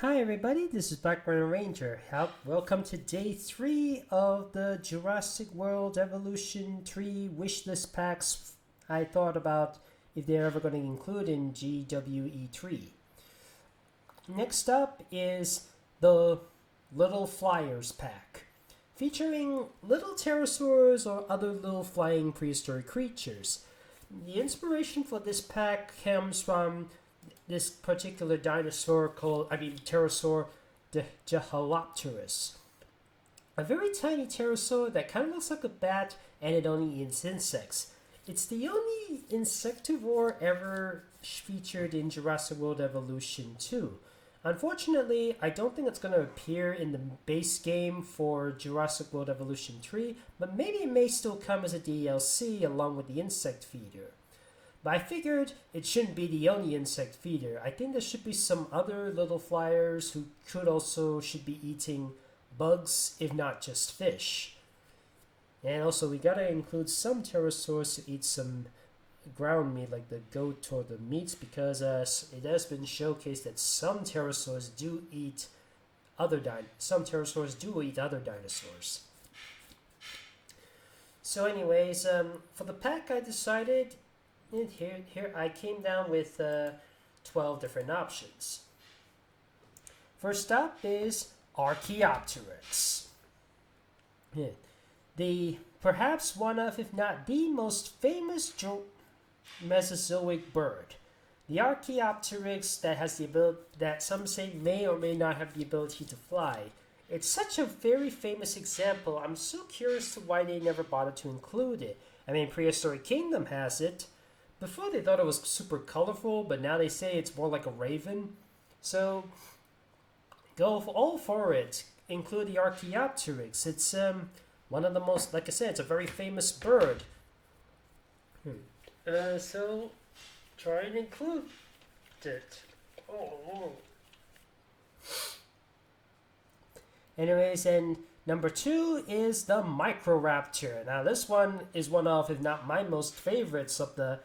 Hi everybody, this is Blackburn Ranger. Welcome to day 3 of the Jurassic World Evolution 3 wishlist packs I thought about if they're ever going to include in GWE3. Next up is the Little Flyers pack, featuring little pterosaurs or other little flying prehistoric creatures. The inspiration for this pack comes from this particular pterosaur, the Jehelopterus. A very tiny pterosaur that kind of looks like a bat and it only eats insects. It's the only insectivore ever featured in Jurassic World Evolution 2. Unfortunately, I don't think it's going to appear in the base game for Jurassic World Evolution 3, but maybe it may still come as a DLC along with the insect feeder. But I figured it shouldn't be the only insect feeder. I think there should be some other little flyers who should be eating bugs, if not just fish. And also, we gotta include some pterosaurs to eat some ground meat, like the goat or the meats, because it has been showcased that some pterosaurs do eat other dinosaurs. So, anyways, for the pack, I decided. And here I came down with 12 different options. First up is Archaeopteryx. The perhaps one of, if not the most famous Mesozoic bird. The Archaeopteryx that has the ability that some say may or may not have the ability to fly. It's such a very famous example. I'm so curious to why they never bothered to include it. I mean, Prehistoric Kingdom has it. Before they thought it was super colorful, but now they say it's more like a raven. So, go all for it. Include the Archaeopteryx. It's one of the most, like I said, it's a very famous bird. So, try and include it. Oh. Anyways, and number 2 is the Microraptor. Now, this one is one of, if not my most favorites of the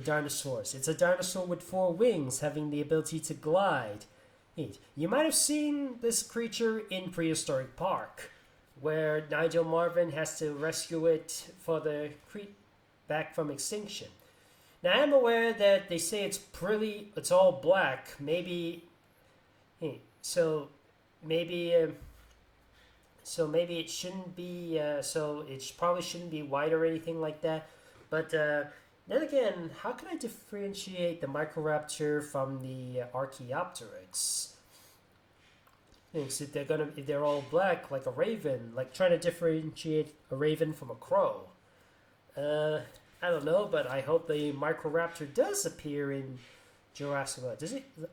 dinosaurs. It's a dinosaur with 4 wings, having the ability to glide. You might have seen this creature in Prehistoric Park, where Nigel Marvin has to rescue it for the back from extinction. Now, I'm aware that they say it's all black. Maybe it shouldn't be. So it probably shouldn't be white or anything like that. But then again, how can I differentiate the Microraptor from the Archaeopteryx? If they're all black, like a raven, like trying to differentiate a raven from a crow. I don't know, but I hope the Microraptor does appear in Jurassic World.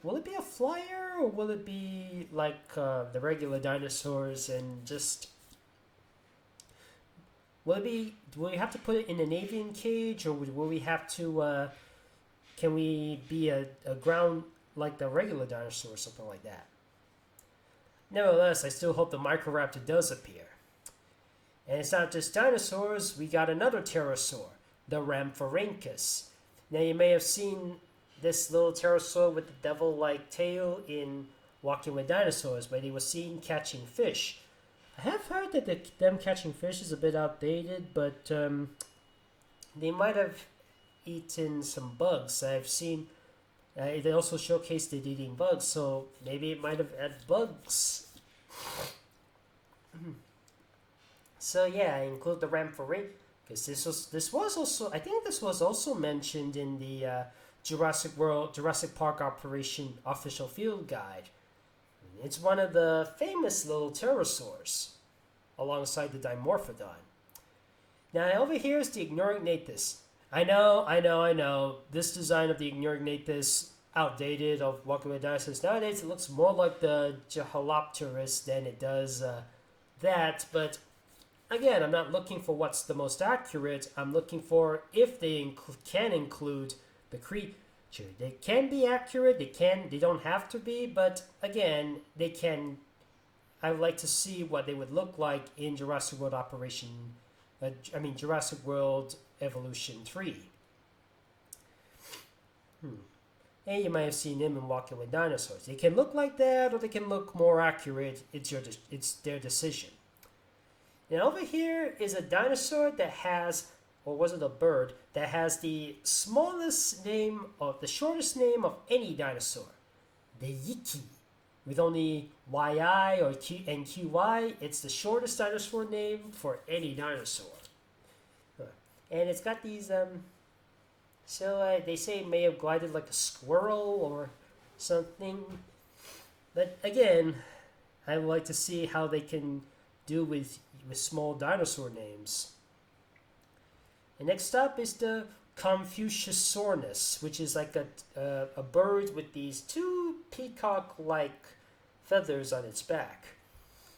Will it be a flyer, or will it be like the regular dinosaurs and just? Will we have to put it in an avian cage, or will we have to? Can we be a ground like the regular dinosaur or something like that? Nevertheless, I still hope the Microraptor does appear. And it's not just dinosaurs. We got another pterosaur, the Rhamphorynchus. Now you may have seen this little pterosaur with the devil-like tail in Walking with Dinosaurs, where they were seen catching fish. I have heard that them catching fish is a bit outdated, but they might have eaten some bugs. I've seen they also showcased it eating bugs, so maybe it might have had bugs. So yeah, I include the Rhamphorynchus because this was also mentioned in the Jurassic Park Operation official field guide. It's one of the famous little pterosaurs, alongside the Dimorphodon. Now, over here is the Anurognathus. I know. This design of the Anurognathus, outdated, of Walking with Dinosaurs. Nowadays, it looks more like the Jehelopterus than it does that. But, again, I'm not looking for what's the most accurate. I'm looking for if they can include the creature. They can be accurate, they don't have to be, but again, they can. I would like to see what they would look like in Jurassic World Jurassic World Evolution 3. and you might have seen them in Walking with Dinosaurs. They can look like that, or they can look more accurate. It's their decision. And over here is a dinosaur that has, or was it a bird, that has the shortest name of any dinosaur, the Yiki. With only YI or and QY, it's the shortest dinosaur name for any dinosaur. And it's got these, they say it may have glided like a squirrel or something. But again, I would like to see how they can do with small dinosaur names. And next up is the Confuciusornis, which is like a bird with these two peacock-like feathers on its back.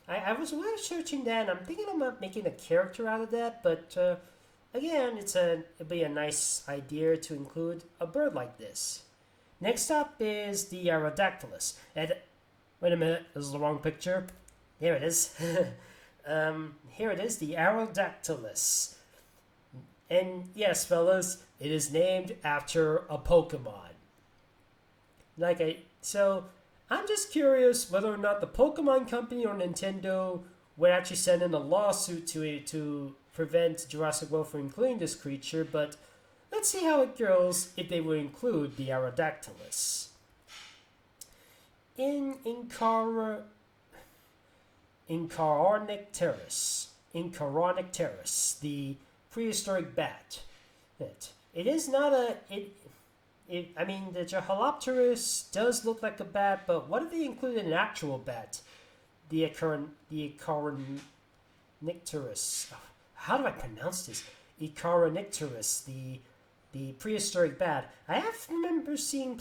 I was researching that, and I'm thinking about making a character out of that, but again, it'd be a nice idea to include a bird like this. Next up is the Aerodactylus. And wait a minute, this is the wrong picture. There it is. Here it is, the Aerodactylus. And yes, fellas, it is named after a Pokemon. So I'm just curious whether or not the Pokemon Company or Nintendo would actually send in a lawsuit to prevent Jurassic World from including this creature, but let's see how it goes if they would include the Aerodactylus. In Icaronycteris, the prehistoric bat. It is not a... the Jehelopterus does look like a bat, but what if they included an actual bat? The Icaronycteris. How do I pronounce this? Icaronycteris, the prehistoric bat. I have remember seeing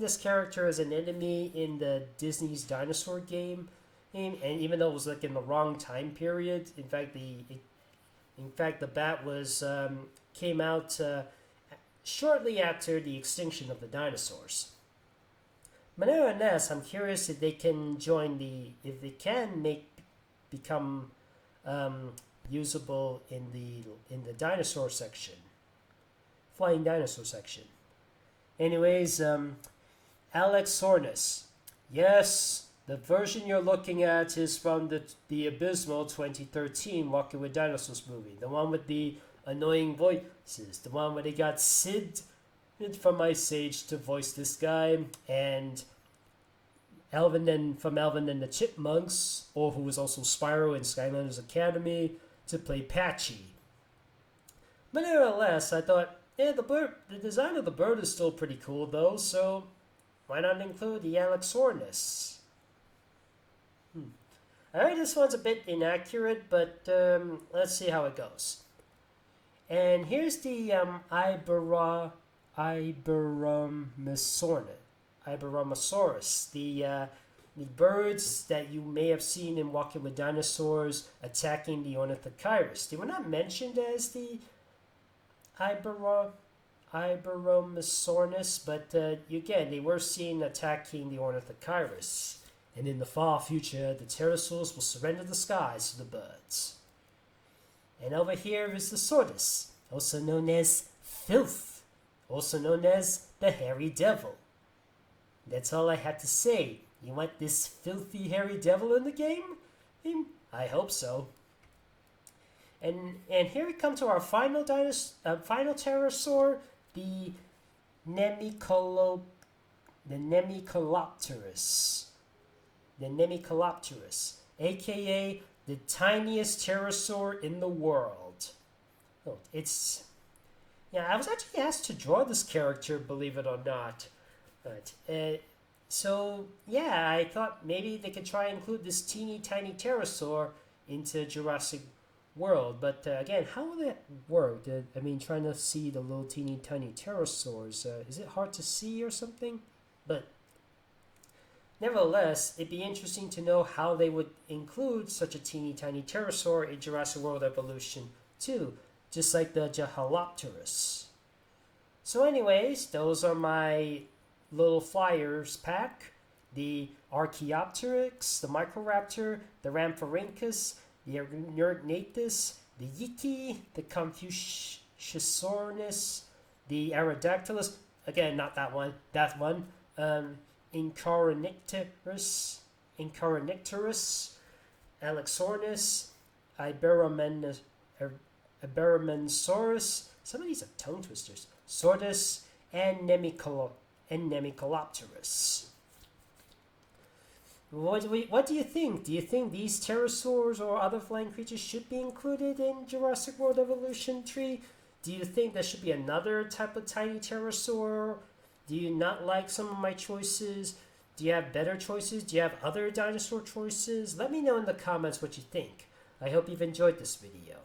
this character as an enemy in the Disney's dinosaur game, and even though it was like in the wrong time period, in fact the bat was came out shortly after the extinction of the dinosaurs. But nevertheless, I'm curious if they can become usable in the dinosaur section, flying dinosaur section. Anyways, Alexornis. Yes, the version you're looking at is from the abysmal 2013 Walking with Dinosaurs movie, the one with the annoying voices, the one where they got Sid from Ice Age to voice this guy, and Alvin and the Chipmunks, or who was also Spyro in Skylanders Academy, to play Patchy. But nevertheless, I thought, the design of the bird is still pretty cool though, so why not include the Alexornis? Alright, this one's a bit inaccurate, but let's see how it goes. And here's the Iberomesornis, the birds that you may have seen in Walking with Dinosaurs attacking the Ornithocheirus. They were not mentioned as the Iberomesornis, but again, they were seen attacking the Ornithocheirus. And in the far future, the Pterosaurs will surrender the skies to the birds. And over here is the Sordes, also known as Filth, also known as the Hairy Devil. That's all I have to say. You want this filthy hairy devil in the game? I hope so. And here we come to our final pterosaur, the Nemicolopterus. The Nemicolopterus, aka the tiniest pterosaur in the world. I was actually asked to draw this character, believe it or not. But, I thought maybe they could try and include this teeny tiny pterosaur into Jurassic World. But again, how will that work? Trying to see the little teeny tiny pterosaurs, is it hard to see or something? But nevertheless, it'd be interesting to know how they would include such a teeny tiny pterosaur in Jurassic World Evolution 2, just like the Jehelopterus. So anyways, those are my little flyers pack. The Archaeopteryx, the Microraptor, the Rhamphorynchus, the Anurognathus, the Yiki, the Confuciusornis, the Aerodactylus. again, not that one. That one. Icaronycteris, Alexornis, Iberomesornis. Some of these are tongue twisters. Sordes and Nemicolopterus. What do you think? Do you think these pterosaurs or other flying creatures should be included in Jurassic World Evolution 3? Do you think there should be another type of tiny pterosaur? Do you not like some of my choices? Do you have better choices? Do you have other dinosaur choices? Let me know in the comments what you think. I hope you've enjoyed this video.